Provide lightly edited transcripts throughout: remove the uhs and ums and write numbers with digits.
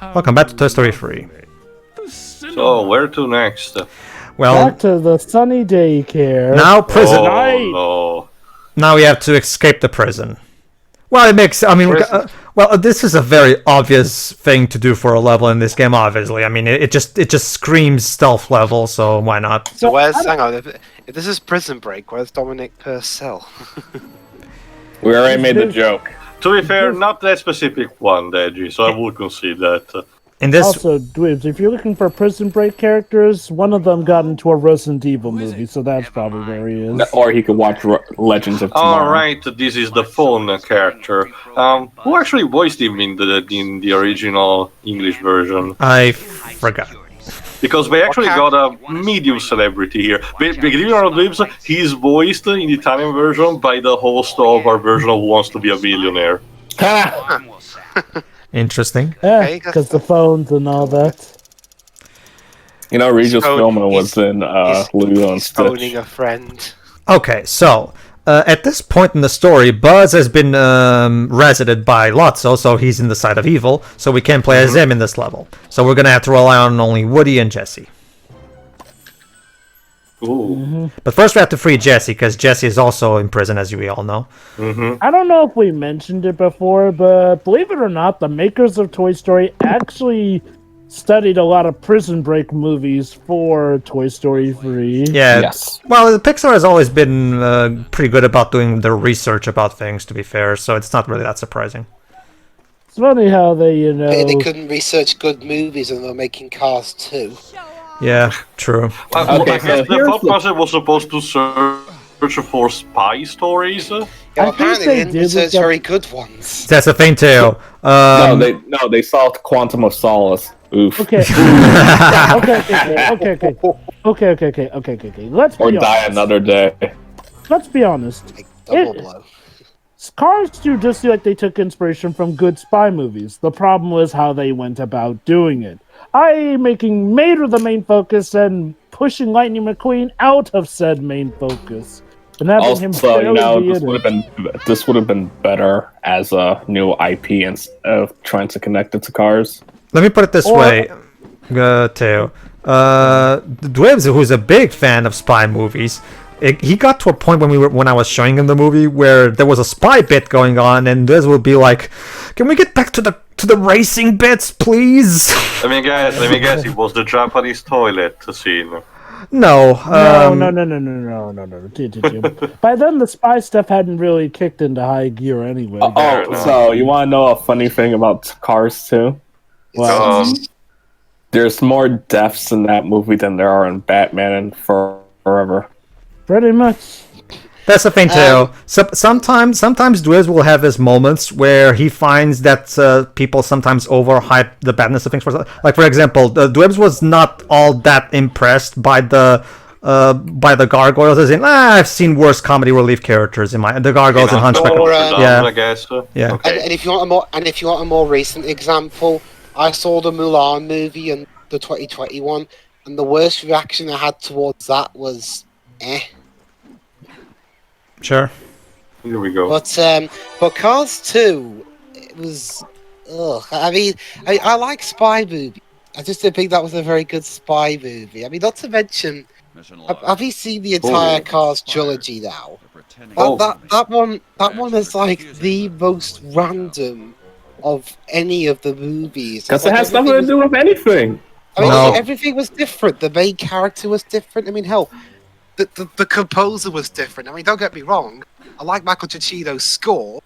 Welcome back to Toy Story 3. So, where to next? Well, back to the sunny daycare. now prison. Oh, no. Now we have to escape the prison. Well, it makes. I mean, this is a very obvious thing to do for a level in this game. Obviously, I mean, it just screams stealth level, so why not? So where's hang on? If this is Prison Break, where's Dominic Purcell? We already made the joke. To be fair, not that specific one, Deji, so I would concede that. In this, Also, Dweebs, if you're looking for Prison Break characters, one of them got into a Resident Evil movie, so that's probably where he is. Or he could watch Legends of Tomorrow. Alright, this is the phone character. Who actually voiced him in the original English version? I forgot. Because they actually got a medium celebrity here. Believe it or not, he's voiced in the Italian version by the host of our version of Who Wants to Be a Millionaire. Interesting. Yeah, because the phones and all that. You know, Regis Philman was in Lilo and He's phoning Stitch. a friend. Okay, so at this point in the story, Buzz has been resided by Lotso, so he's in the side of evil. So we can't play as him in this level. So we're gonna have to rely on only Woody and Jessie. Ooh. But first we have to free Jessie, because Jessie is also in prison, as we all know. I don't know if we mentioned it before, but believe it or not, the makers of Toy Story actually studied a lot of Prison Break movies for Toy Story 3. Yeah. Yes. Well, Pixar has always been pretty good about doing their research about things, to be fair, so it's not really that surprising. It's funny how they, They couldn't research good movies and they're making Cars 2. Yeah, true. Okay, I so guess the here's thought the- process was supposed to search for spy stories. Yeah, I apparently think they they didn't did research with the- very good ones. That's the thing, too. They solved Quantum of Solace. Oof. Okay. Okay. Let's Or be die honest. another day. Let's be honest. Like, double blow. Cars 2 just seemed like they took inspiration from good spy movies. The problem was how they went about doing it. Making Mater the main focus and pushing Lightning McQueen out of said main focus. And having him Also, you barely know, be in it. this would have been better as a new IP instead of trying to connect it to Cars. Let me put it this way, too. Dwebs, who's a big fan of spy movies, he got to a point when I was showing him the movie where there was a spy bit going on, and Dwebs would be like, "Can we get back to the racing bits, please?" Let me guess, it was the Japanese toilet scene. No. No. By then, the spy stuff hadn't really kicked into high gear anyway. So you want to know a funny thing about Cars 2? There's more deaths in that movie than there are in Batman and Forever. Pretty much. That's the thing too. Sometimes Dwebs will have his moments where he finds that people sometimes overhype the badness of things. Like for example, Dwebs was not all that impressed by the gargoyles. As in, I've seen worse comedy relief characters in the gargoyles and Hunchback. I guess. Yeah. Okay. And if you want a more recent example, I saw the Mulan movie and the 2021, and the worst reaction I had towards that was, eh. Sure. Here we go. But Cars 2, it was, ugh. I mean, I like spy movies. I just didn't think that was a very good spy movie. I mean, not to mention, have you seen the entire Cars trilogy now? That one is like the most random of any of the movies. Because it has nothing to do with anything. I mean, No. everything was different. The main character was different. I mean, hell, the composer was different. I mean, don't get me wrong. I like Michael Giacchino's score,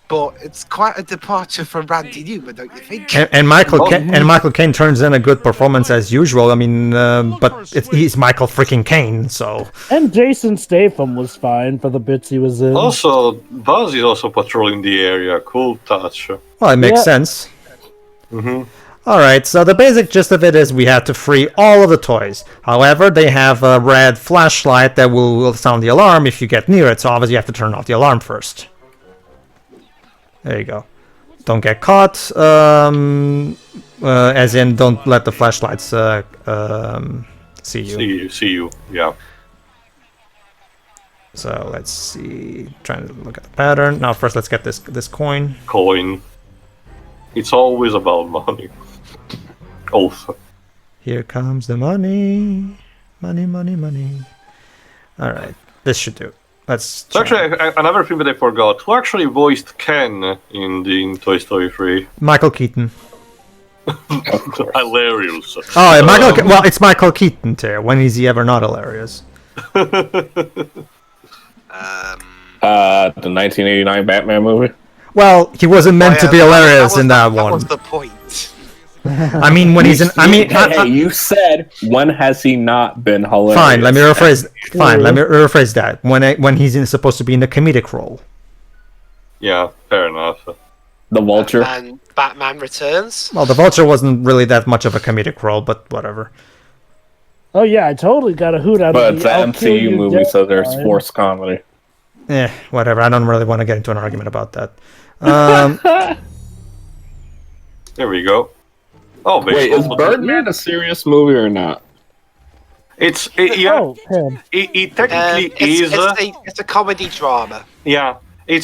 but it's quite a departure from Randy Newman, don't you think? And Michael Caine turns in a good performance as usual. I mean, but he's Michael freaking Caine, so. And Jason Statham was fine for the bits he was in. Also, Buzz is also patrolling the area. Cool touch. Well, it makes Yeah. sense. Mm-hmm. Alright, so the basic gist of it is we have to free all of the toys. However, they have a red flashlight that will sound the alarm if you get near it, so obviously you have to turn off the alarm first. There you go. Don't get caught, as in don't let the flashlights see you. See you. Yeah. So let's see, trying to look at the pattern. Now first let's get this coin. Coin. It's always about money. Oath. Here comes the money. Money, money, money. Alright, this should do. Let's So try. actually, another thing that I forgot. Who actually voiced Ken in Toy Story 3? Michael Keaton. Hilarious. Oh, well, it's Michael Keaton too. When is he ever not hilarious? The 1989 Batman movie. Well, he wasn't meant to be hilarious in that That one. was the point. I mean, when he's in. I mean, Hey, you said when has he not been hilarious? fine. Let me rephrase. Fine. Let me rephrase that. When he's supposed to be in the comedic role. Yeah, fair enough. The Vulture. And Batman Returns. Well, the Vulture wasn't really that much of a comedic role, but whatever. Oh yeah, I totally got a hoot out But of it's the an I'll kill MCU you movie, dead so there's line. forced comedy. Whatever. I don't really want to get into an argument about that. There we go. Oh, Wait, is Birdman a serious movie or not? Yeah. Oh, him. It technically is. It's a comedy drama. Yeah. It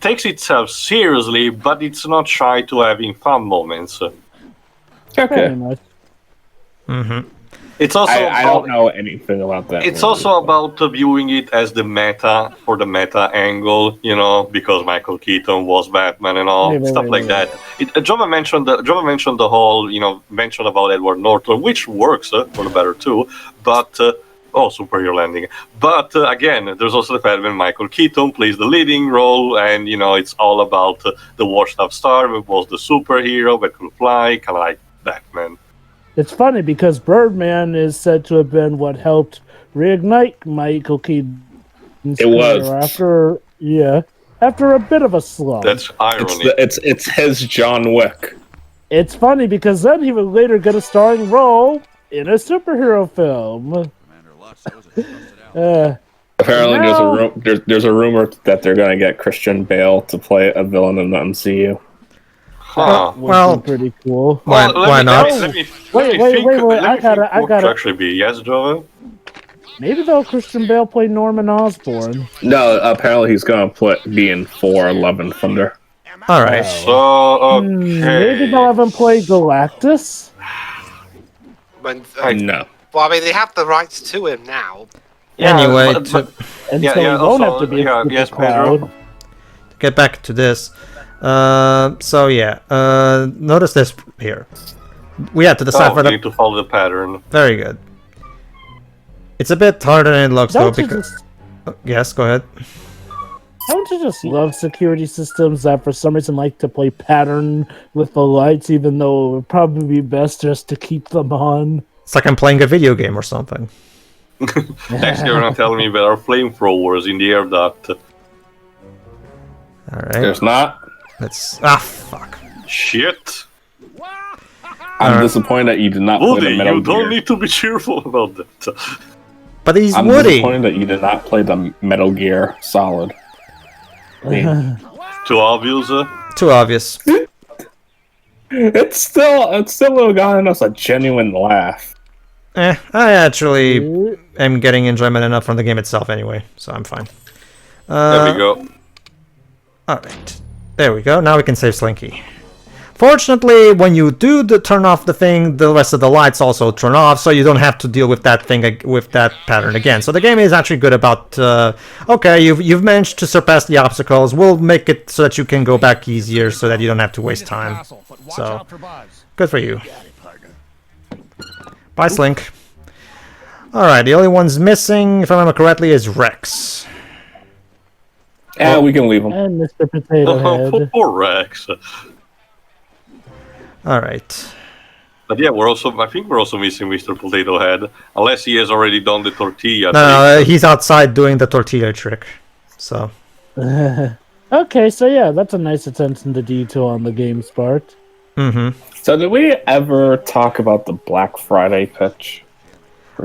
takes itself seriously, but it's not shy to having fun moments. Okay. Pretty much. Mm-hmm. It's also I don't know anything about that. It's movie. also about viewing it as the meta for the meta angle, because Michael Keaton was Batman and all Right, stuff right, like right. that. Joma mentioned the whole mention about Edward Norton, which works for the better too. But superhero landing. But again, there's also the fact that Michael Keaton plays the leading role, and it's all about the washed-up star who was the superhero that could fly, kind of like Batman. It's funny because Birdman is said to have been what helped reignite Michael Keaton's It was. career after a bit of a slump. That's irony. It's his John Wick. It's funny because then he would later get a starring role in a superhero film. Apparently, Now- there's a rumor that they're gonna get Christian Bale to play a villain in the MCU. Huh. Would Well- be pretty cool. Why not? Let me Wait, think I gotta- what could actually be. Yes, Jova? Maybe though Christian Bale played Norman Osborn. No, apparently he's gonna be in 4 Thunder. All right. So, okay. Maybe they'll have him play Galactus. No. Well, I mean, they have the rights to him now. Anyway, but- to And Yeah, so yeah, he won't also, have to be yeah, a super yes, Pedro. cloud. get back to this. Notice this here. We had to decide for you the. need to follow the pattern. Very good. It's a bit harder than it looks, though. Don't you Because just yes, go ahead. Don't you just love security systems that for some reason like to play pattern with the lights, even though it would probably be best just to keep them on? It's like I'm playing a video game or something. Next, you're gonna tell me there are flamethrowers in the air duct. All right. There's not. Let's. Fuck. Shit. I'm disappointed that you did not play Woody, the Metal you don't Gear. need to be cheerful about that. But he's I'm Woody. disappointed that you did not play the Metal Gear Solid. Too obvious. Too obvious. It's still gotten us a genuine laugh. I actually am getting enjoyment enough from the game itself anyway, so I'm fine. There we go. Alright. There we go. Now we can save Slinky. Fortunately, when you do turn off the thing, the rest of the lights also turn off, so you don't have to deal with that thing with that pattern again. So the game is actually good about okay, you've managed to surpass the obstacles. We'll make it so that you can go back easier, so that you don't have to waste time. So good for you. Bye, Slink. Alright, the only ones missing, if I remember correctly, is Rex. Yeah, we can leave them. And Mr. Potato Head. Poor Rex. Alright. But yeah, I think we're also missing Mr. Potato Head, unless he has already done the tortilla. No, he's outside doing the tortilla trick. So. Okay, so yeah, that's a nice attention to detail on the game's part. Mm-hmm. So did we ever talk about the Black Friday pitch?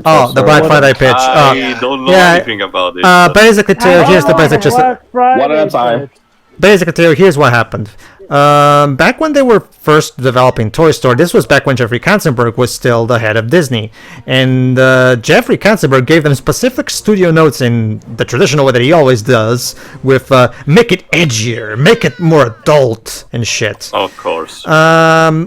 Oh, the Black Friday pitch. I don't know yeah, anything about it. Basically, Taylor, here's the basic. Black Friday One at a time. pitch. Basically, Taylor, here's what happened. Back when they were first developing Toy Story, this was back when Jeffrey Katzenberg was still the head of Disney. And Jeffrey Katzenberg gave them specific studio notes in the traditional way that he always does, with make it edgier, make it more adult and shit. Of course.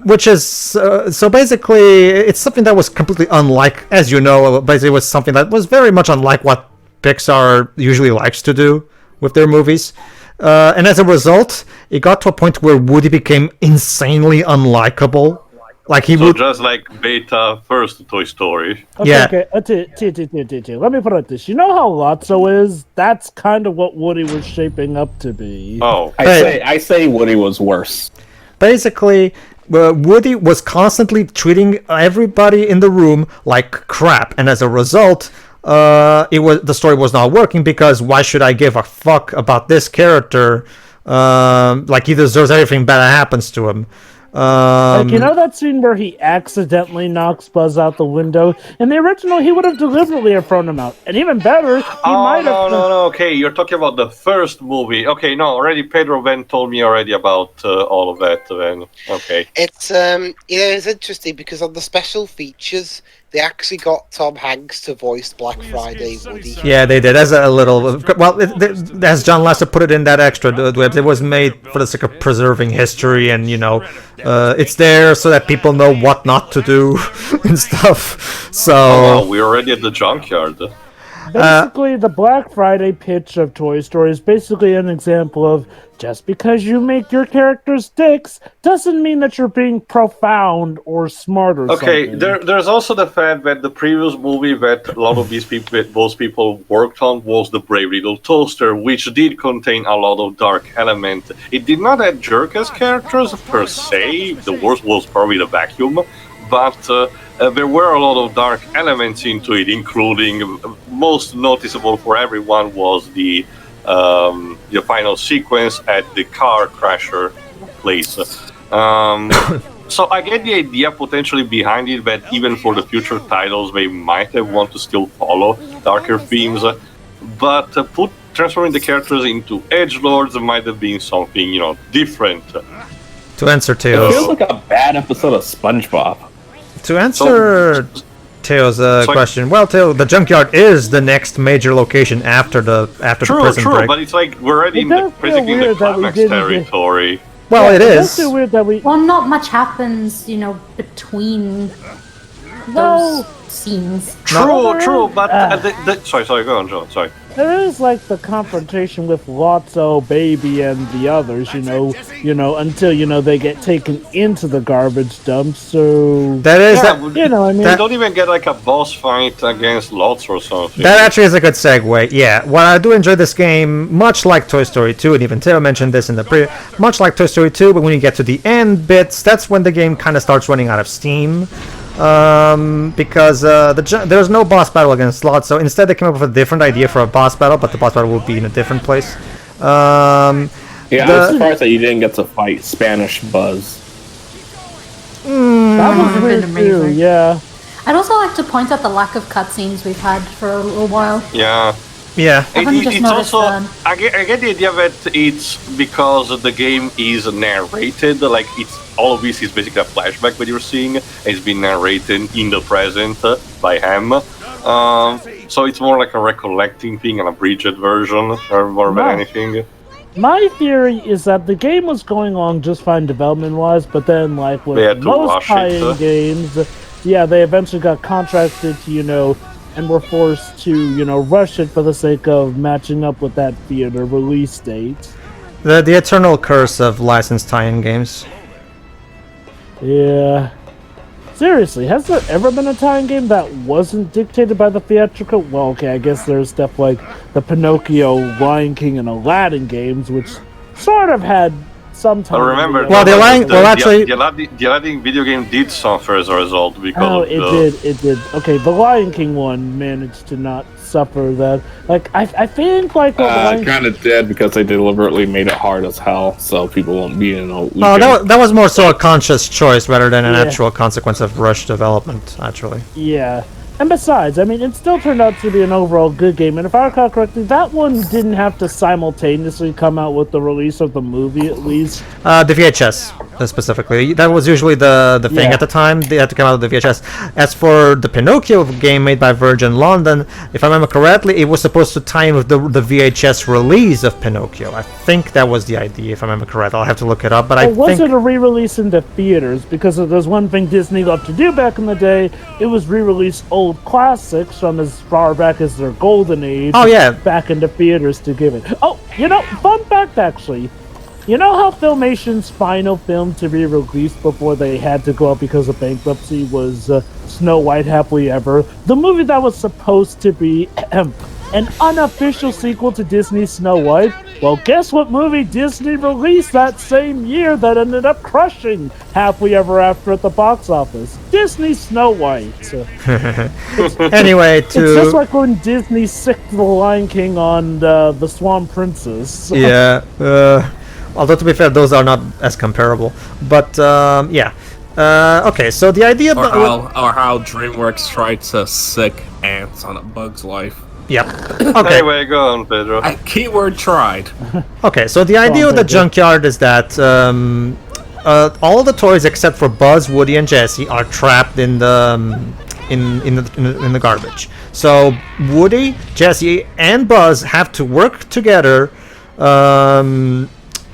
Which is, so basically, it's something that was completely unlike, as you know, basically was something that was very much unlike what Pixar usually likes to do with their movies. And as a result, it got to a point where Woody became insanely unlikable. Like he would just like beta first Toy Story. Okay, Yeah. okay. Let me put it like this. You know how Lotso is? That's kind of what Woody was shaping up to be. Oh, I say Woody was worse. basically Woody was constantly treating everybody in the room like crap, and as a result, the story was not working, because why should I give a fuck about this character? Like, he deserves everything bad that happens to him. Like, you know that scene where he accidentally knocks Buzz out the window? In the original, he would have deliberately have thrown him out. And even better, he might have... No, okay, you're talking about the first movie. Okay, no, already Pedro Ben told me already about all of that, then. Okay. It's it's interesting because on the special features, they actually got Tom Hanks to voice Black Friday Woody. Yeah, they did. As a little, well, as John Lasseter put it in that extra webs, it was made for the sake of preserving history, and it's there so that people know what not to do and stuff. So Wow, we're already at the junkyard. Basically, the Black Friday pitch of Toy Story is basically an example of just because you make your characters dicks doesn't mean that you're being profound or smart or Okay, something. there's also the fact that the previous movie that a lot of those people worked on was The Brave Little Toaster, which did contain a lot of dark elements. It did not have jerk-ass characters per se. The worst was probably the vacuum, but there were a lot of dark elements into it, including, most noticeable for everyone was the final sequence at the car crasher place. So I get the idea potentially behind it, that even for the future titles they might have want to still follow darker themes, but transforming the characters into edgelords might have been something different. to answer It Teo's feels like a bad episode of SpongeBob. question, well, Teo, the junkyard is the next major location after the prison break. But it's like we're already basically in the climax territory. Well, it It's is. too weird that we... Well, not much happens, between those scenes. True, but sorry, go on, John. Sorry. There is like the confrontation with Lotso, Baby, and the others, until they get taken into the garbage dump. So That is Yeah, that, I mean, We don't even get like a boss fight against Lotso or something. that actually is a good segue. Yeah, what I do enjoy this game, much like Toy Story 2, and even Teo mentioned this in the much like Toy Story 2, but when you get to the end bits, that's when the game kind of starts running out of steam. Because there's no boss battle against Lotso. Instead, they came up with a different idea for a boss battle, but the boss battle will be in a different place. I'm surprised that you didn't get to fight Spanish Buzz. that was been weird too. amazing. Yeah. I'd also like to point out the lack of cutscenes we've had for a little while. Yeah. Yeah. I've only just It's noticed also that. I get the idea that it's because the game is narrated, like all of this is basically a flashback that you're seeing. It's been narrated in the present by him. So it's more like a recollecting thing, an abridged version, or more than anything. My theory is that the game was going along just fine development-wise, but then, like They had with to most rush it, high-end games, they eventually got contracted to, and were forced to, rush it for the sake of matching up with that theater release date. The eternal curse of licensed tie-in games. Yeah. Seriously, has there ever been a tie-in game that wasn't dictated by the theatrical? Well, okay, I guess there's stuff like the Pinocchio, Lion King, and Aladdin games, which sort of had some time. I remember. Well, the Aladdin video game did suffer as a result because it did. Okay, the Lion King one managed to not suffer that. Like, I think like what the Lion Kind of did because they deliberately made it hard as hell, so people won't be in a weekend. Oh, that was more so a conscious choice rather than an actual consequence of rushed development, actually. Yeah, And besides, I mean, it still turned out to be an overall good game. And if I recall correctly, that one didn't have to simultaneously come out with the release of the movie, at least. The VHS specifically. That was usually the thing Yeah. at the time. They had to come out with the VHS. As for the Pinocchio game made by Virgin London, if I remember correctly, it was supposed to tie in with the VHS release of Pinocchio. I think that was the idea, if I remember correct. I'll have to look it up, but I Or was think... it a re-release into theaters? Because if there's one thing Disney loved to do back in the day, it was re-release old classics from as far back as their golden age. Oh, yeah. Back into theaters to give it. Oh, fun fact actually. You know how Filmation's final film to be released before they had to go out because of bankruptcy was Snow White Happily Ever? The movie that was supposed to be an unofficial sequel to Disney's Snow White. Well, guess what movie Disney released that same year that ended up crushing Happily Ever After at the box office? Disney's Snow White. Anyway, It's just like when Disney sicked The Lion King on the Swan Princess. Yeah. Although, to be fair, those are not as comparable. But, yeah. Okay, so the idea... Or how DreamWorks tried to sick ants on A Bug's Life. Yep. Okay. Anyway, go on, Pedro. Keyword tried. Okay, so the idea of the junkyard is that all the toys except for Buzz, Woody, and Jessie are trapped in the in the garbage. So Woody, Jessie, and Buzz have to work together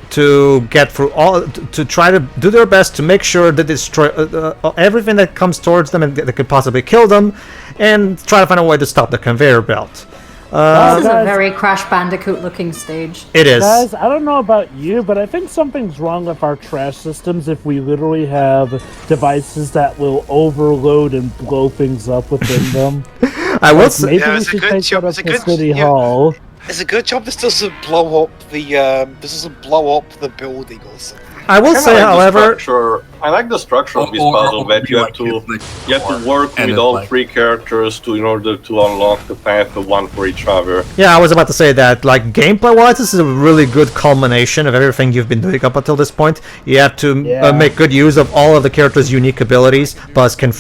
to get through to try to do their best to make sure that destroy everything that comes towards them and that could possibly kill them, and try to find a way to stop the conveyor belt. This is a very Crash Bandicoot looking stage. It is. Guys, I don't know about you, but I think something's wrong with our trash systems if we literally have devices that will overload and blow things up within them. I will say. Maybe Yeah, we it's a should good take job- that it's up a to good- City yeah. Hall. It's a good job this doesn't blow up the building or something. I will say, however, I like the structure of this puzzle that you have to work with all three characters in order to unlock the path of one for each other. yeah, I was about to say that, like, gameplay-wise, this is a really good culmination of everything you've been doing up until this point. You have to make good use of all of the characters' unique abilities. Buzz can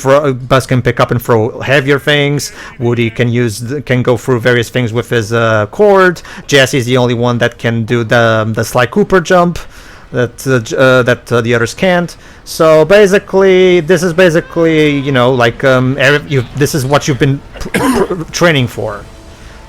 pick up and throw heavier things. Woody can go through various things with his cord. Jessie's the only one that can do the Sly Cooper jump that the others can't. So basically, this is this is what you've been training for,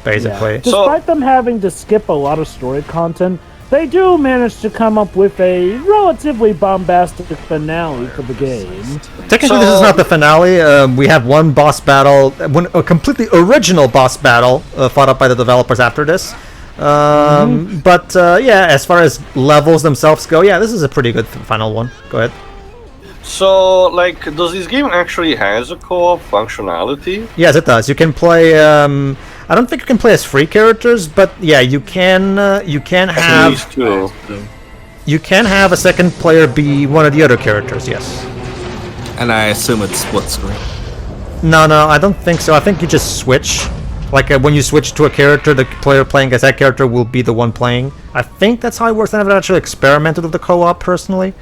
basically. Yeah. Despite them having to skip a lot of story content, they do manage to come up with a relatively bombastic finale for the game. Technically, this is not the finale. We have one boss battle, a completely original boss battle fought up by the developers after this. But yeah, as far as levels themselves go, yeah, this is a pretty good final one. Go ahead. So, does this game actually has a co-op functionality? Yes, it does. You can play. I don't think you can play as free characters, but yeah, you can. You can have. You can have a second player be one of the other characters. Yes. And I assume it's split screen. No, I don't think so. I think you just switch. Like when you switch to a character, the player playing as that character will be the one playing. I think that's how it works. I never actually experimented with the co-op personally,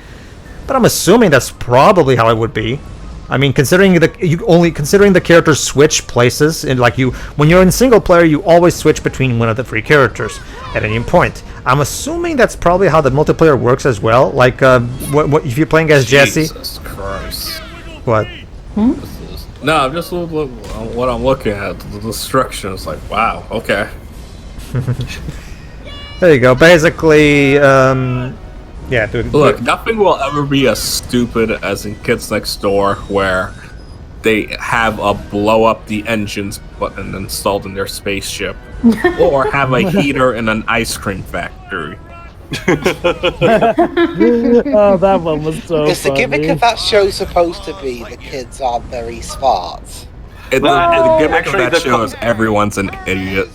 but I'm assuming that's probably how it would be. I mean, considering the characters switch places, and when you're in single player, you always switch between one of the three characters at any point. I'm assuming that's probably how the multiplayer works as well. Like, what if you're playing as Jessie? Jesus Christ! What? No, I'm just what I'm looking at. The destruction is like, wow, okay. There you go. Basically, yeah, dude. Look, nothing will ever be as stupid as in Kids Next Door, where they have a blow up the engines button installed in their spaceship, or have a heater in an ice cream factory. Oh, that one was so Is the funny. gimmick of that show supposed to be the kids aren't very smart? The gimmick actually, of that show is everyone's an idiot.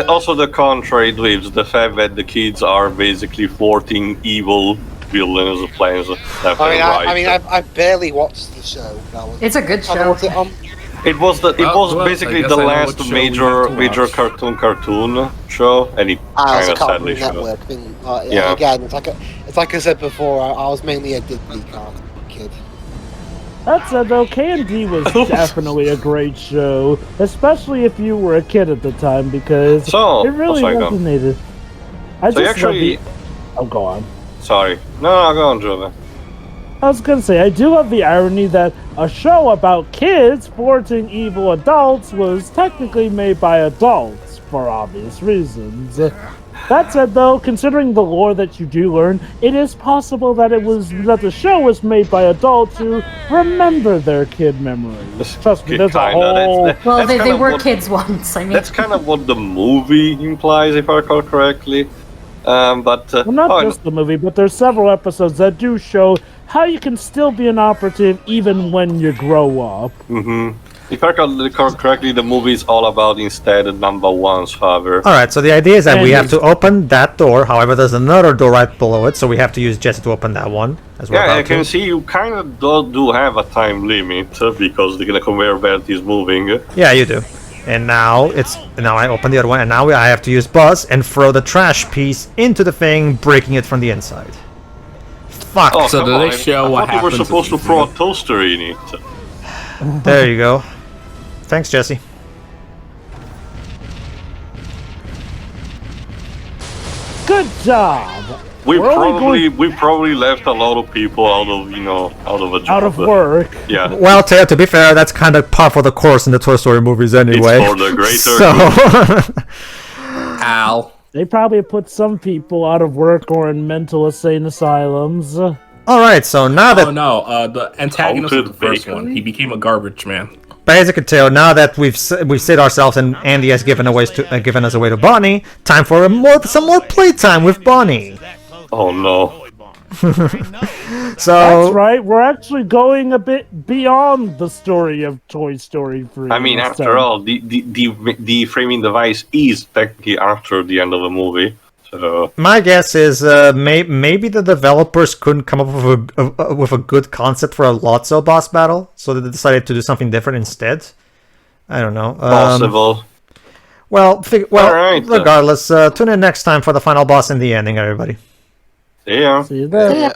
Also, the contrary lives the fact that the kids are basically thwarting evil villains of plans left and right. I barely watched the show. It's a good I don't know show. what's it on. It was basically the last major cartoon show, and it It's kind a of sadly Cartoon should have. Network thing. Yeah. Again, it's like I said before. I was mainly a Disney cartoon kid. That said, though, K&D was definitely a great show, especially if you were a kid at the time, because it really resonated. Oh, go on. Sorry. No, go on, Jova. I was gonna say, I do love the irony that a show about kids thwarting evil adults was technically made by adults, for obvious reasons. That said, though, considering the lore that you do learn, it is possible that the show was made by adults who remember their kid memories. Trust me, there's a whole... Well, they were kids once, I mean. That's kind of what the movie implies, if I recall correctly. Well, not just the movie, but there's several episodes that do show how you can still be an operative even when you grow up. Mm-hmm. If I recall correctly, the movie is all about instead number ones, however. Alright, so the idea is that we have to open that door. However, there's another door right below it, so we have to use Jessie to open that one. As well. Yeah, I can see you kind of do have a time limit because the conveyor belt is moving. Yeah, you do. And now I open the other one, and now I have to use Buzz and throw the trash piece into the thing, breaking it from the inside. Fuck. Oh, so do they show what happens? I thought you were supposed to throw a toaster in it. There you go. Thanks, Jessie. Good job. We probably left a lot of people out of a job. Out of work. Yeah. Well, to be fair, that's kind of par for the course in the Toy Story movies anyway. It's for the greater good. Al. They probably put some people out of work or in mental insane asylums. Alright, so now that... Oh no, the antagonist of the first one, he became a garbage man. But as you can tell, now that we've set ourselves and Andy has given us away to Bonnie, time for some more playtime with Bonnie. Oh no. So that's right, we're actually going a bit beyond the story of Toy Story 3. I mean, after all, the framing device is technically after the end of the movie. So my guess is maybe the developers couldn't come up with a good concept for a Lotso boss battle, so they decided to do something different instead. I don't know. Possible. Well, right, regardless, tune in next time for the final boss and the ending, everybody. See ya. See you there. Yeah.